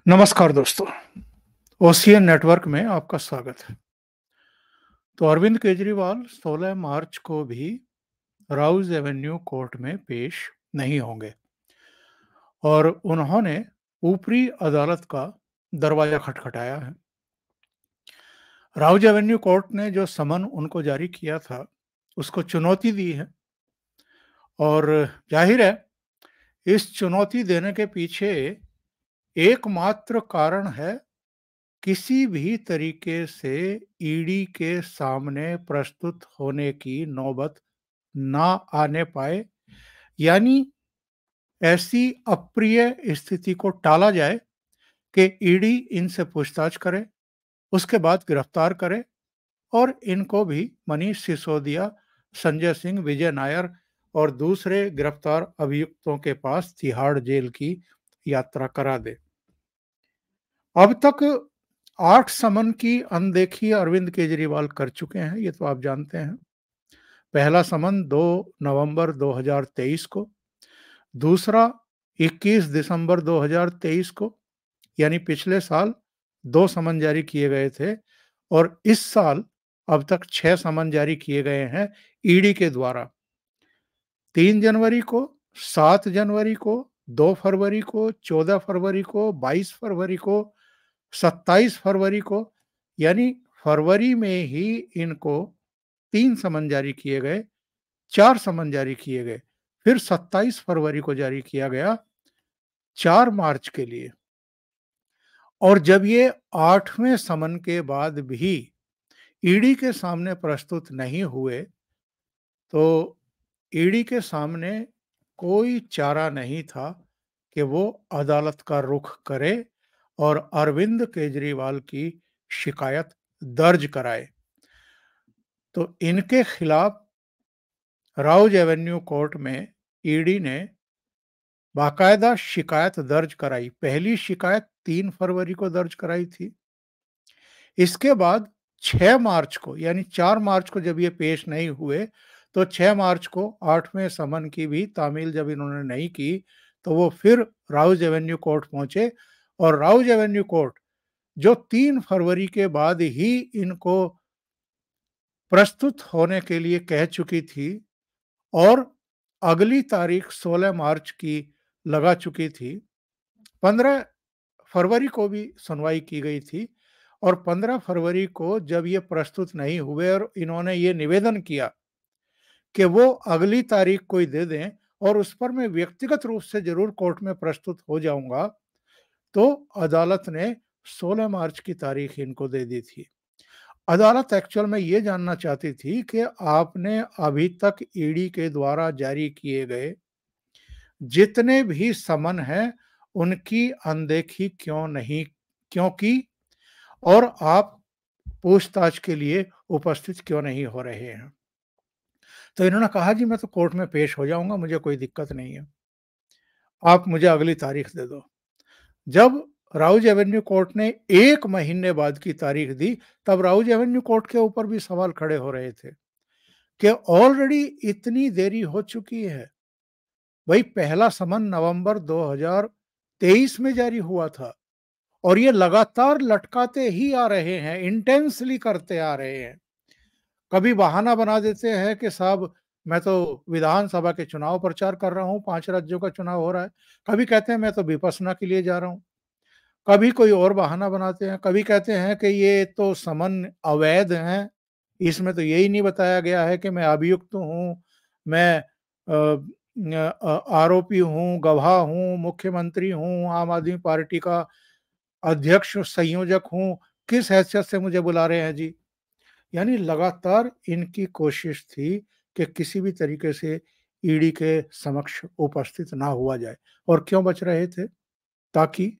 नमस्कार दोस्तों, ocean network में आपका स्वागत है। तो अरविंद केजरीवाल 16 मार्च को भी राउज एवेन्यू कोर्ट में पेश नहीं होंगे और उन्होंने ऊपरी अदालत का दरवाजा खटखटाया है। राउज एवेन्यू कोर्ट ने जो समन उनको जारी किया था, उसको चुनौती दी है और जाहिर है, इस चुनौती देने के पीछे एकमात्र कारण है किसी भी तरीके से ईडी के सामने प्रस्तुत होने की नौबत ना आने पाए, यानी ऐसी अप्रिय स्थिति को टाला जाए कि ईडी इनसे पूछताछ करे, उसके बाद गिरफ्तार करे और इनको भी मनीष सिसोदिया, संजय सिंह, विजय नायर और दूसरे गिरफ्तार अभियुक्तों के पास तिहाड़ जेल की यात्रा करा दे। अब तक 8 समन की अनदेखी अरविंद केजरीवाल कर चुके हैं, ये तो आप जानते हैं। पहला समन 2 नवंबर 2023 को, दूसरा 21 दिसंबर 2023 को, यानी पिछले साल 2 समन जारी किए गए थे और इस साल अब तक 6 समन जारी किए गए हैं ईडी के द्वारा। 3 जनवरी को, 7 जनवरी को, 2 फरवरी को, 14 फरवरी को, 22 फरवरी को, 27 फरवरी को, यानी फरवरी में ही इनको 3 समन जारी किए गए, 4 समन जारी किए गए, फिर 27 फरवरी को जारी किया गया 4 मार्च के लिए। और जब ये 8वें समन के बाद भी ईडी के सामने प्रस्तुत नहीं हुए, तो ईडी के सामने कोई चारा नहीं था कि वो अदालत का रुख करे और अरविंद केजरीवाल की शिकायत दर्ज कराए। तो इनके खिलाफ राउज एवेन्यू कोर्ट में ईडी ने बाकायदा शिकायत दर्ज कराई। पहली शिकायत 3 फरवरी को दर्ज कराई थी। इसके बाद 6 मार्च को, यानी 4 मार्च को जब ये पेश नहीं हुए, तो 6 मार्च को 8वें समन की भी तामील जब इन्होंने नहीं की, तो वो फिर राउज एवेन्यू कोर्ट पहुंचे और राउज एवेन्यू कोर्ट, जो 3 फरवरी के बाद ही इनको प्रस्तुत होने के लिए कह चुकी थी और अगली तारीख 16 मार्च की लगा चुकी थी। 15 फरवरी को भी सुनवाई की गई थी और 15 फरवरी को जब ये प्रस्तुत नहीं हुए और इन्होंने ये निवेदन किया कि वो अगली तारीख कोई दे दें और उस पर मैं व्यक्तिगत रूप से ज़रूर कोर्ट में प्रस्तुत हो जाऊँगा, तो अदालत ने 16 मार्च की तारीख इनको दे दी थी। अदालत एक्चुअल में ये जानना चाहती थी कि आपने अभी तक ईडी के द्वारा जारी किए गए जितने भी समन हैं, उनकी अनदेखी क्यों की और आप पूछताछ के लिए उपस्थित क्यों नहीं हो रहे हैं? तो इन्होंने कहा जी मैं तो कोर्ट में पेश हो जाऊँगा, मुझे कोई दिक्कत नहीं है। आप मुझे अगली तारीख दे दो। जब राउज एवेन्यू कोर्ट ने 1 महीने बाद की तारीख दी, तब राउज एवेन्यू कोर्ट के ऊपर भी सवाल खड़े हो रहे थे कि ऑलरेडी इतनी देरी हो चुकी है। वही पहला समन नवंबर 2023 में जारी हुआ था और ये लगातार लटकाते ही आ रहे हैं, इंटेंसली करते आ रहे हैं। कभी बहाना बना देते हैं कि साहब मैं तो विधानसभा के चुनाव प्रचार कर रहा हूँ, 5 राज्यों का चुनाव हो रहा है। कभी कहते हैं मैं तो विपश्यना के लिए जा रहा हूँ। कभी कोई और बहाना बनाते हैं, कभी कहते हैं कि ये तो समन अवैध हैं, इसमें तो यही नहीं बताया गया है कि मैं अभियुक्त हूँ, मैं आरोपी हूँ, गवाह हूँ, मुख्यमंत्री हूँ, आम आदमी पार्टी का अध्यक्ष, संयोजक हूँ, किस हैसियत से मुझे बुला रहे हैं जी? यानी लगातार इनकी कोशिश थी कि किसी भी तरीके से ईडी के समक्ष उपस्थित ना हुआ जाए और क्यों बच रहे थे? ताकि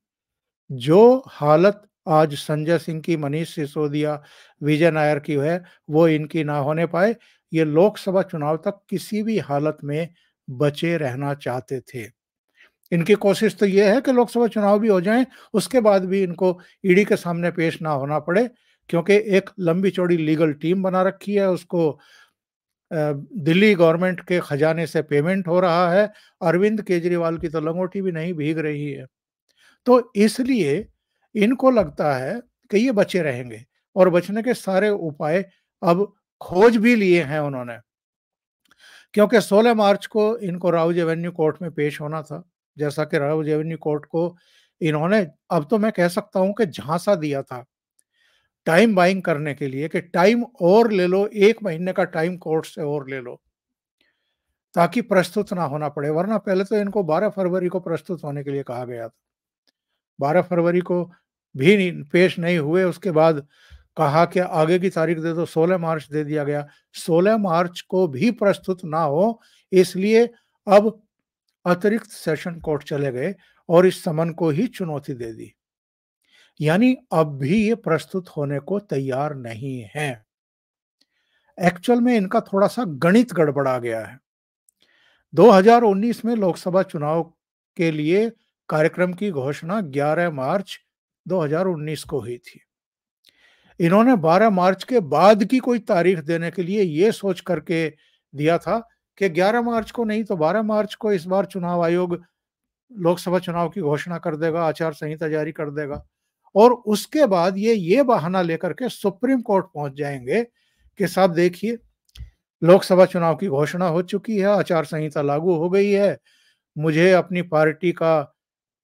जो हालत आज संजय सिंह की, मनीष सिसोदिया, विजय नायर की है, वो इनकी ना होने पाए। ये लोकसभा चुनाव तक किसी भी हालत में बचे रहना चाहते थे। इनकी कोशिश तो ये है कि लोकसभा चुनाव भी हो जाएँ, उसके बाद भी इनको ईडी के सामने पेश ना होना पड़े, क्योंकि एक लंबी-चौड़ी लीगल टीम बना रखी है, उसको दिल्ली गवर्नमेंट के खजाने से पेमेंट हो रहा है। अरविंद केजरीवाल की तो लंगोटी भी नहीं भीग रही है। तो इसलिए इनको लगता है कि ये बचे रहेंगे और बचने के सारे उपाय अब खोज भी लिए हैं उन्होंने। क्योंकि 16 मार्च को इनको राउज एवेन्यू कोर्ट में पेश होना था। जैसा कि राउज एवेन्यू कोर्ट को इन्होंने, अब तो मैं कह सकता हूँ कि झांसा दिया था, टाइम बाइंग करने के लिए कि टाइम और ले लो, 1 महीने का टाइम कोर्ट से और ले लो, ताकि प्रस्तुत ना होना पड़े। वरना पहले तो इनको 12 फरवरी को प्रस्तुत होने के लिए कहा गया था। 12 फरवरी को भी नहीं पेश नहीं हुए, उसके बाद कहा कि आगे की तारीख दे दो, 16 मार्च दे दिया गया। 16 मार्च को भी प्रस्तुत ना हो, इसलिए अब अतिरिक्त सेशन कोर्ट चले गए और इस समन को ही चुनौती दे दी। यानी अब भी ये प्रस्तुत होने को तैयार नहीं हैं। एक्चुअल में इनका थोड़ा-सा गणित गड़बड़ा गया है। 2019 में लोकसभा चुनाव के लिए कार्यक्रम की घोषणा 11 मार्च 2019 को हुई थी। इन्होंने 12 मार्च के बाद की कोई तारीख देने के लिए ये सोच करके दिया था कि 11 मार्च को नहीं तो 12 मार्च को इस बार चुनाव आयोग लोकसभा चुनाव की घोषणा कर देगा, आचार संहिता जारी कर देगा और उसके बाद ये बहाना लेकर के सुप्रीम कोर्ट पहुंच जाएंगे कि साहब देखिए, लोकसभा चुनाव की घोषणा हो चुकी है, आचार संहिता लागू हो गई है, मुझे अपनी पार्टी का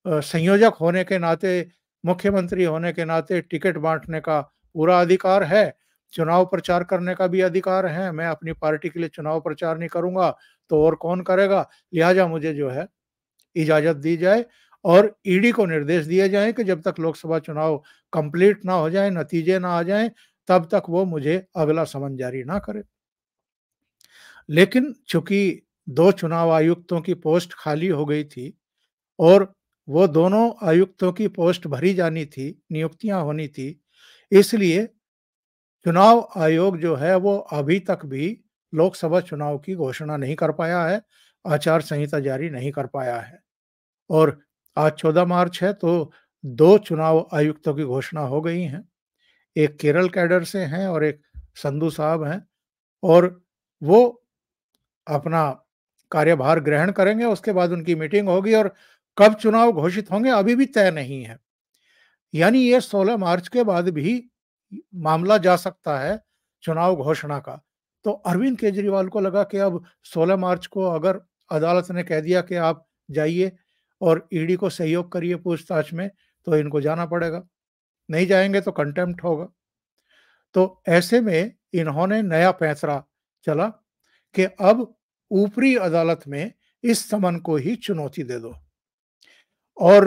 संयोजक होने के नाते, मुख्यमंत्री होने के नाते टिकट बाँटने का पूरा अधिकार है, चुनाव प्रचार करने का भी अधिकार है, मैं अपनी पार्टी के लिए चुनाव प्रचार नहीं करूँगा, तो और कौन करेगा? लिहाजा मुझे जो है इजाज़त दी जाए और ईडी को निर्देश दिए जाएँ कि जब तक लोकसभा चुनाव कंप्लीट ना हो जाएँ, नतीजे ना आ जाएँ, तब तक वो मुझे अगला समन जारी ना करे। लेकिन चूँकि 2 चुनाव आयुक्तों की पोस्ट खाली हो गई थी और वो दोनों आयुक्तों की पोस्ट भरी जानी थी, नियुक्तियाँ होनी थी, इसलिए चुनाव आयोग जो है वो अभी तक भी लोकसभा चुनाव की घोषणा नहीं कर पाया है, आचार संहिता जारी नहीं कर पाया है। और आज 14 मार्च है तो 2 चुनाव आयुक्तों की घोषणा हो गई हैं। एक केरल कैडर से हैं और एक संधू साहब हैं और वो अपना कार्यभार ग्रहण करेंगे, उसके बाद उनकी मीटिंग होगी और कब चुनाव घोषित होंगे अभी भी तय नहीं है। यानी ये 16 मार्च के बाद भी मामला जा सकता है चुनाव घोषणा का। तो अरविंद केजरीवाल को लगा कि अब 16 मार्च को अगर अदालत ने कह दिया कि आप जाइए और ईडी को सहयोग करिए पूछताछ में, तो इनको जाना पड़ेगा। नहीं जाएँगे तो कंटेम्प्ट होगा। तो ऐसे में इन्होंने नया पैंतरा चला कि अब ऊपरी अदालत में इस समन को ही चुनौती दे दो और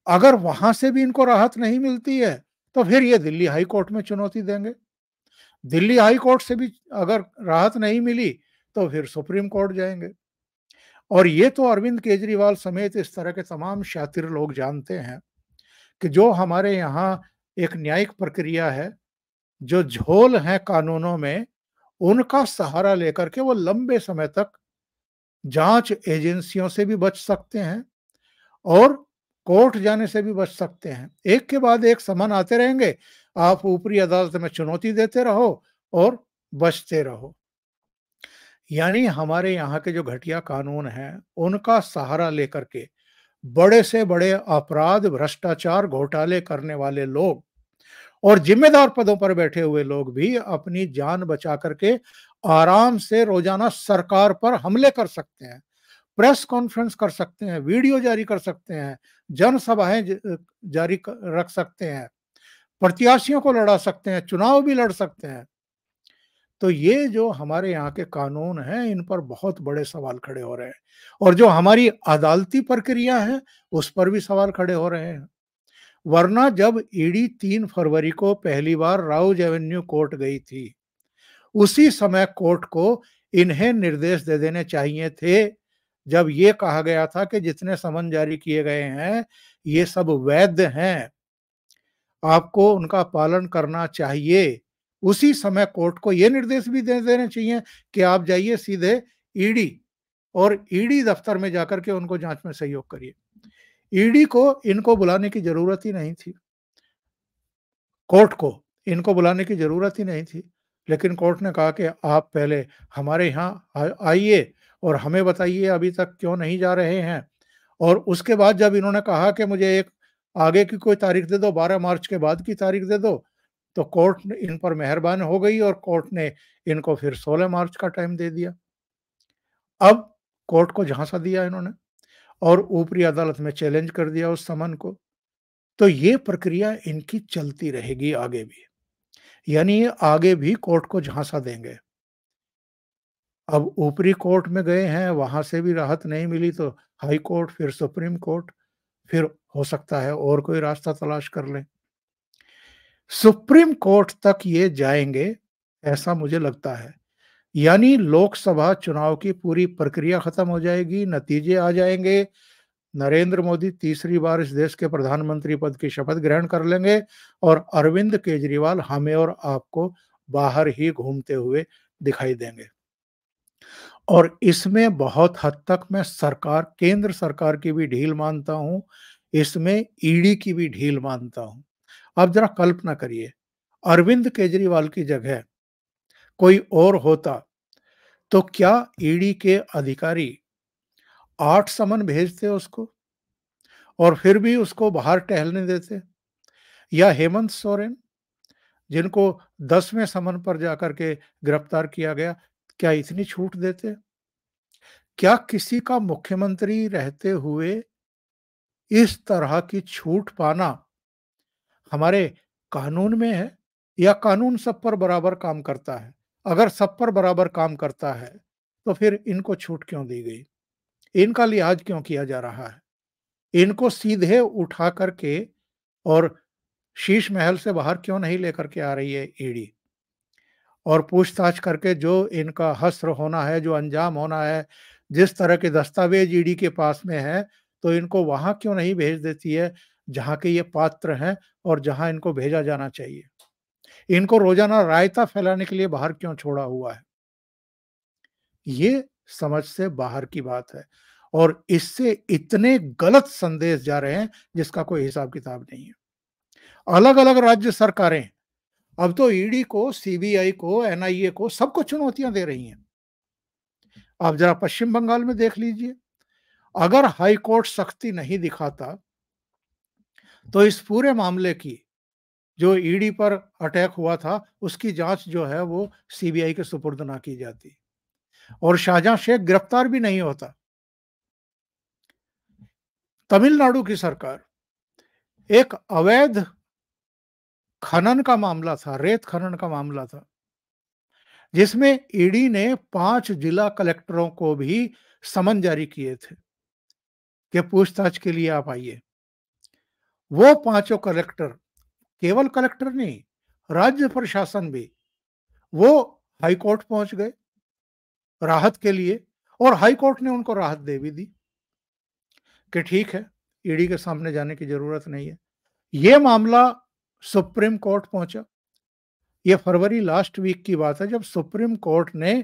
अगर वहां से भी इनको राहत नहीं मिलती है तो फिर ये दिल्ली हाई कोर्ट में चुनौती देंगे। दिल्ली हाई कोर्ट से भी अगर राहत नहीं मिली तो फिर सुप्रीम कोर्ट जाएंगे। और ये तो अरविंद केजरीवाल समेत इस तरह के तमाम शातिर लोग जानते हैं कि जो हमारे यहाँ एक न्यायिक प्रक्रिया है, जो झोल है कानूनों में, उनका सहारा लेकर के वो लंबे समय तक जांच एजेंसियों से भी बच सकते हैं और कोर्ट जाने से भी बच सकते हैं। एक के बाद एक समन आते रहेंगे, आप ऊपरी अदालत में चुनौती देते रहो और बचते रहो। यानी हमारे यहाँ के जो घटिया कानून हैं, उनका सहारा लेकर के बड़े से बड़े अपराध, भ्रष्टाचार, घोटाले करने वाले लोग और जिम्मेदार पदों पर बैठे हुए लोग भी अपनी जान बचा करके आराम से रोजाना सरकार पर हमले कर सकते हैं, प्रेस कॉन्फ्रेंस कर सकते हैं, वीडियो जारी कर सकते हैं, जनसभाएं जारी रख सकते हैं, प्रत्याशियों को लड़ा सकते हैं, चुनाव भी लड़ सकते हैं। तो ये जो हमारे यहाँ के कानून हैं, इन पर बहुत बड़े सवाल खड़े हो रहे हैं और जो हमारी अदालती प्रक्रिया है, उस पर भी सवाल खड़े हो रहे हैं। वरना जब ईडी 3 फरवरी को पहली बार राउज एवेन्यू कोर्ट गई थी, उसी समय कोर्ट को इन्हें निर्देश दे देने चाहिए थे, जब ये कहा गया था कि जितने समन जारी किए गए हैं, ये सब वैध हैं, आपको उनका पालन करना चाहिए। उसी समय कोर्ट को ये निर्देश भी दे देने चाहिए कि आप जाइए सीधे ईडी और ईडी दफ्तर में जाकर के उनको जांच में सहयोग करिए। ईडी को इनको बुलाने की जरूरत ही नहीं थी, कोर्ट को इनको बुलाने की जरूरत ही नहीं थी। लेकिन कोर्ट ने कहा कि आप पहले हमारे यहाँ आइए और हमें बताइए अभी तक क्यों नहीं जा रहे हैं। और उसके बाद जब इन्होंने कहा कि मुझे एक आगे की कोई तारीख दे दो, 12 मार्च के बाद की तारीख दे दो, तो कोर्ट ने इन पर मेहरबान हो गई और कोर्ट ने इनको फिर 16 मार्च का टाइम दे दिया। अब कोर्ट को झांसा दिया इन्होंने और ऊपरी अदालत में चैलेंज कर दिया उस समन को। तो ये प्रक्रिया इनकी चलती रहेगी आगे भी। यानी ये आगे भी कोर्ट को झांसा देंगे। अब ऊपरी कोर्ट में गए हैं, वहां से भी राहत नहीं मिली तो हाई कोर्ट, फिर सुप्रीम कोर्ट, फिर हो सकता है और कोई रास्ता तलाश कर लें। सुप्रीम कोर्ट तक ये जाएंगे, ऐसा मुझे लगता है। यानी लोकसभा चुनाव की पूरी प्रक्रिया खत्म हो जाएगी, नतीजे आ जाएंगे, नरेंद्र मोदी तीसरी बार इस देश के प्रधानमंत्री पद की शपथ ग्रहण कर लेंगे और अरविंद केजरीवाल हमें और आपको बाहर ही घूमते हुए दिखाई देंगे। और इसमें बहुत हद तक मैं सरकार, केंद्र सरकार की भी ढील मानता हूं, इसमें ईडी की भी ढील मानता हूं। अब जरा कल्पना करिए, अरविंद केजरीवाल की जगह कोई और होता तो क्या ईडी के अधिकारी 8 समन भेजते उसको और फिर भी उसको बाहर टहलने देते? या हेमंत सोरेन, जिनको 10वें समन पर जाकर के गिरफ्तार किया गया, क्या इतनी छूट देते? क्या किसी का मुख्यमंत्री रहते हुए इस तरह की छूट पाना हमारे कानून में है, या कानून सब पर बराबर काम करता है? अगर सब पर बराबर काम करता है, तो फिर इनको छूट क्यों दी गई? इनका लिहाज क्यों किया जा रहा है? इनको सीधे उठा करके और शीश महल से बाहर क्यों नहीं लेकर के आ रही है ईडी? और पूछताछ करके जो इनका हश्र होना है, जो अंजाम होना है, जिस तरह के दस्तावेज ईडी के पास में है, तो इनको वहां क्यों नहीं भेज देती है जहां के ये पात्र हैं और जहां इनको भेजा जाना चाहिए? इनको रोजाना रायता फैलाने के लिए बाहर क्यों छोड़ा हुआ है? ये समझ से बाहर की बात है और इससे इतने गलत संदेश जा रहे हैं जिसका कोई हिसाब किताब नहीं है। अलग अलग राज्य सरकारें अब तो ईडी को, सीबीआई को, एनआईए को, सबको चुनौतियां दे रही हैं। आप जरा पश्चिम बंगाल में देख लीजिए, अगर हाई कोर्ट सख्ती नहीं दिखाता तो इस पूरे मामले की, जो ईडी पर अटैक हुआ था, उसकी जांच जो है वो सीबीआई के सुपुर्द ना की जाती और शाहजहां शेख गिरफ्तार भी नहीं होता। तमिलनाडु की सरकार, एक अवैध खनन का मामला था, रेत खनन का मामला था, जिसमें ईडी ने 5 जिला कलेक्टरों को भी समन जारी किए थे कि पूछताछ के लिए आप आइए। वो पांचों कलेक्टर, केवल कलेक्टर नहीं, राज्य प्रशासन भी, वो हाई कोर्ट पहुंच गए राहत के लिए और हाई कोर्ट ने उनको राहत दे भी दी कि ठीक है, ईडी के सामने जाने की जरूरत नहीं है। ये मामला सुप्रीम कोर्ट पहुंचा। ये फरवरी लास्ट वीक की बात है जब सुप्रीम कोर्ट ने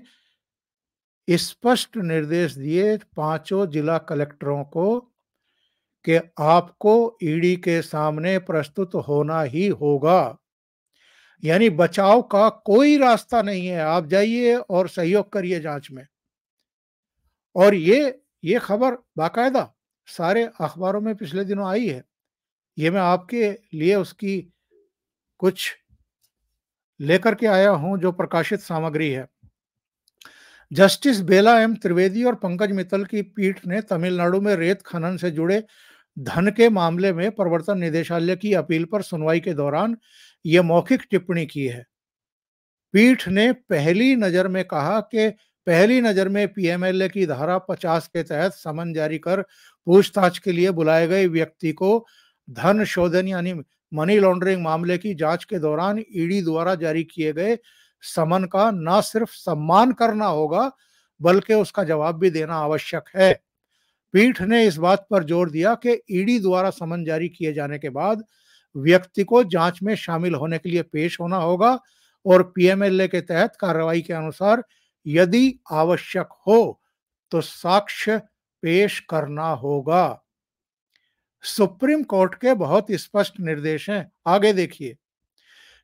स्पष्ट निर्देश दिए पांचों जिला कलेक्टरों को कि आपको ईडी के सामने प्रस्तुत होना ही होगा। यानी बचाव का कोई रास्ता नहीं है, आप जाइए और सहयोग करिए जांच में। और ये खबर बाकायदा सारे अखबारों में पिछले दिनों आई है। ये मैं आपके लिए उसकी कुछ लेकर के आया हूं जो प्रकाशित सामग्री है। जस्टिस बेला एम त्रिवेदी और पंकज मित्तल की पीठ ने तमिलनाडु में रेत खनन से जुड़े धन के मामले में प्रवर्तन निदेशालय की अपील पर सुनवाई के दौरान यह मौखिक टिप्पणी की है। पीठ ने पहली नजर में कहा कि पहली नजर में पीएमएलए की धारा 50 के तहत समन जारी कर पूछताछ के लिए बुलाए गए व्यक्ति को धन शोधन यानी मनी लॉन्ड्रिंग मामले की जांच के दौरान ईडी द्वारा जारी किए गए समन का न सिर्फ सम्मान करना होगा बल्कि उसका जवाब भी देना आवश्यक है। पीठ ने इस बात पर जोर दिया कि ईडी द्वारा समन जारी किए जाने के बाद व्यक्ति को जांच में शामिल होने के लिए पेश होना होगा और पीएमएलए के तहत कार्रवाई के अनुसार यदि आवश्यक हो तो साक्ष्य पेश करना होगा। सुप्रीम कोर्ट के बहुत स्पष्ट निर्देश हैं। आगे देखिए,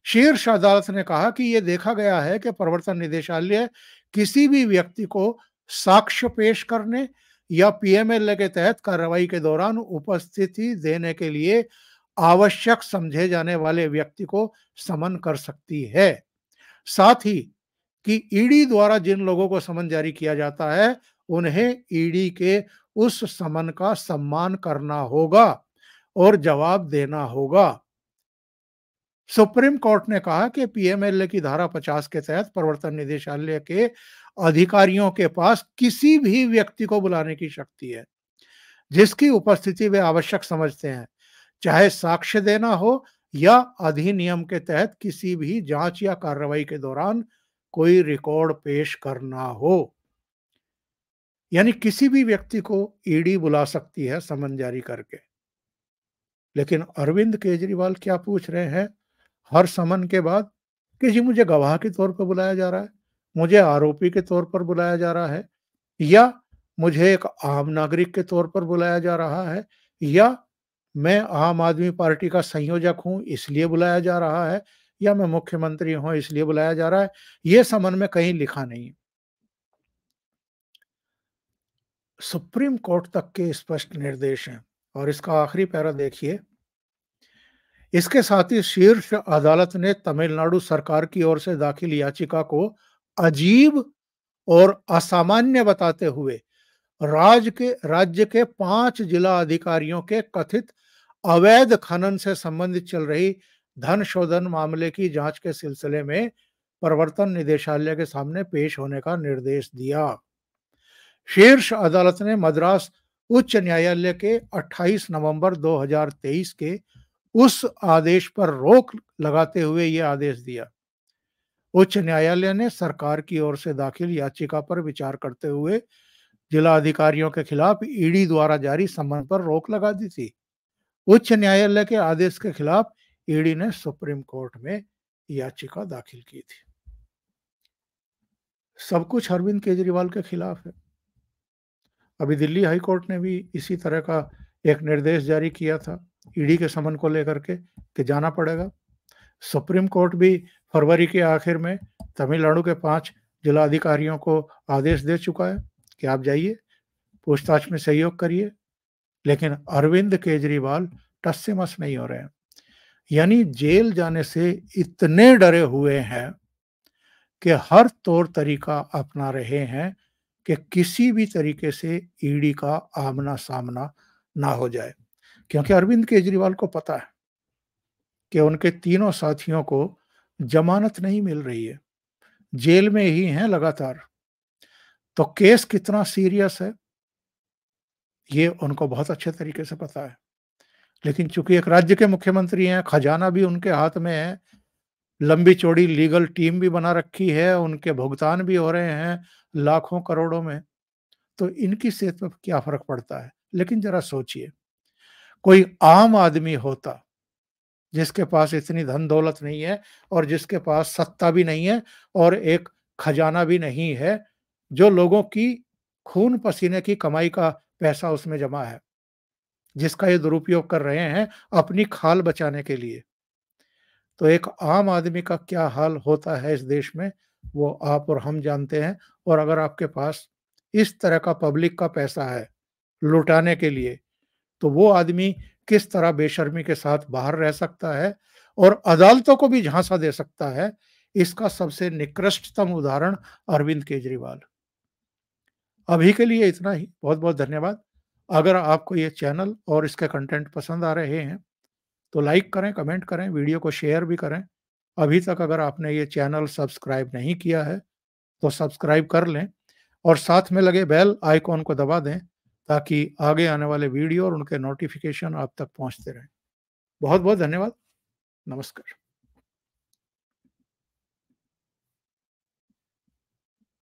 शीर्ष अदालत ने कहा कि यह देखा गया है कि प्रवर्तन निदेशालय किसी भी व्यक्ति को साक्ष्य पेश करने या पीएमएलए के तहत कार्रवाई के दौरान उपस्थिति देने के लिए आवश्यक समझे जाने वाले व्यक्ति को समन कर सकती है। साथ ही कि ईडी द्वारा जिन लोगों को समन जारी किया जाता है, उन्हें ईडी के उस समन का सम्मान करना होगा और जवाब देना होगा। सुप्रीम कोर्ट ने कहा कि पीएमएलए की धारा 50 के तहत प्रवर्तन निदेशालय के अधिकारियों के पास किसी भी व्यक्ति को बुलाने की शक्ति है, जिसकी उपस्थिति वे आवश्यक समझते हैं, चाहे साक्ष्य देना हो या अधिनियम के तहत किसी भी जांच या कार्रवाई के दौरान कोई रिकॉर्ड पेश करना हो। यानी किसी भी व्यक्ति को ईडी बुला सकती है समन जारी करके। लेकिन अरविंद केजरीवाल क्या पूछ रहे हैं हर समन के बाद कि जी मुझे गवाह के तौर पर बुलाया जा रहा है, मुझे आरोपी के तौर पर बुलाया जा रहा है, या मुझे एक आम नागरिक के तौर पर बुलाया जा रहा है, या मैं आम आदमी पार्टी का संयोजक हूं इसलिए बुलाया जा रहा है, या मैं मुख्यमंत्री हूं इसलिए बुलाया जा रहा है। ये समन में कहीं लिखा नहीं है। सुप्रीम कोर्ट तक के स्पष्ट निर्देश हैं और इसका आखिरी पैरा देखिए। इसके साथ ही शीर्ष अदालत ने तमिलनाडु सरकार की ओर से दाखिल याचिका को अजीब और असामान्य बताते हुए राज्य के 5 जिला अधिकारियों के कथित अवैध खनन से संबंधित चल रही धन शोधन मामले की जांच के सिलसिले में प्रवर्तन निदेशालय के सामने पेश होने का निर्देश दिया। शीर्ष अदालत ने मद्रास उच्च न्यायालय के 28 नवंबर 2023 के उस आदेश पर रोक लगाते हुए यह आदेश दिया। उच्च न्यायालय ने सरकार की ओर से दाखिल याचिका पर विचार करते हुए जिला अधिकारियों के खिलाफ ईडी द्वारा जारी समन पर रोक लगा दी थी। उच्च न्यायालय के आदेश के खिलाफ ईडी ने सुप्रीम कोर्ट में याचिका दाखिल की थी। सब कुछ अरविंद केजरीवाल के खिलाफ है। अभी दिल्ली हाई कोर्ट ने भी इसी तरह का एक निर्देश जारी किया था ईडी के समन को लेकर के कि जाना पड़ेगा। सुप्रीम कोर्ट भी फरवरी के आखिर में तमिलनाडु के 5 जिला अधिकारियों को आदेश दे चुका है कि आप जाइए, पूछताछ में सहयोग करिए। लेकिन अरविंद केजरीवाल टस से मस नहीं हो रहे हैं, यानी जेल जाने से इतने डरे हुए हैं कि हर तौर तरीका अपना रहे हैं कि किसी भी तरीके से ईडी का आमना सामना ना हो जाए, क्योंकि अरविंद केजरीवाल को पता है कि उनके तीनों साथियों को जमानत नहीं मिल रही है, जेल में ही हैं लगातार। तो केस कितना सीरियस है ये उनको बहुत अच्छे तरीके से पता है। लेकिन चूंकि एक राज्य के मुख्यमंत्री हैं, खजाना भी उनके हाथ में है, लंबी चौड़ी लीगल टीम भी बना रखी है, उनके भुगतान भी हो रहे हैं लाखों करोड़ों में, तो इनकी सेहत पर क्या फर्क पड़ता है। लेकिन जरा सोचिए, कोई आम आदमी होता जिसके पास इतनी धन दौलत नहीं है और जिसके पास सत्ता भी नहीं है और एक खजाना भी नहीं है, जो लोगों की खून पसीने की कमाई का पैसा उसमें जमा है, जिसका ये दुरुपयोग कर रहे हैं अपनी खाल बचाने के लिए, तो एक आम आदमी का क्या हाल होता है इस देश में, वो आप और हम जानते हैं। और अगर आपके पास इस तरह का पब्लिक का पैसा है लुटाने के लिए, तो वो आदमी किस तरह बेशर्मी के साथ बाहर रह सकता है और अदालतों को भी झांसा दे सकता है, इसका सबसे निकृष्टतम उदाहरण अरविंद केजरीवाल। अभी के लिए इतना ही। बहुत बहुत धन्यवाद। अगर आपको ये चैनल और इसके कंटेंट पसंद आ रहे हैं तो लाइक करें, कमेंट करें, वीडियो को शेयर भी करें। अभी तक अगर आपने ये चैनल सब्सक्राइब नहीं किया है तो सब्सक्राइब कर लें और साथ में लगे बेल आइकॉन को दबा दें ताकि आगे आने वाले वीडियो और उनके नोटिफिकेशन आप तक पहुंचते रहें। बहुत बहुत धन्यवाद। नमस्कार।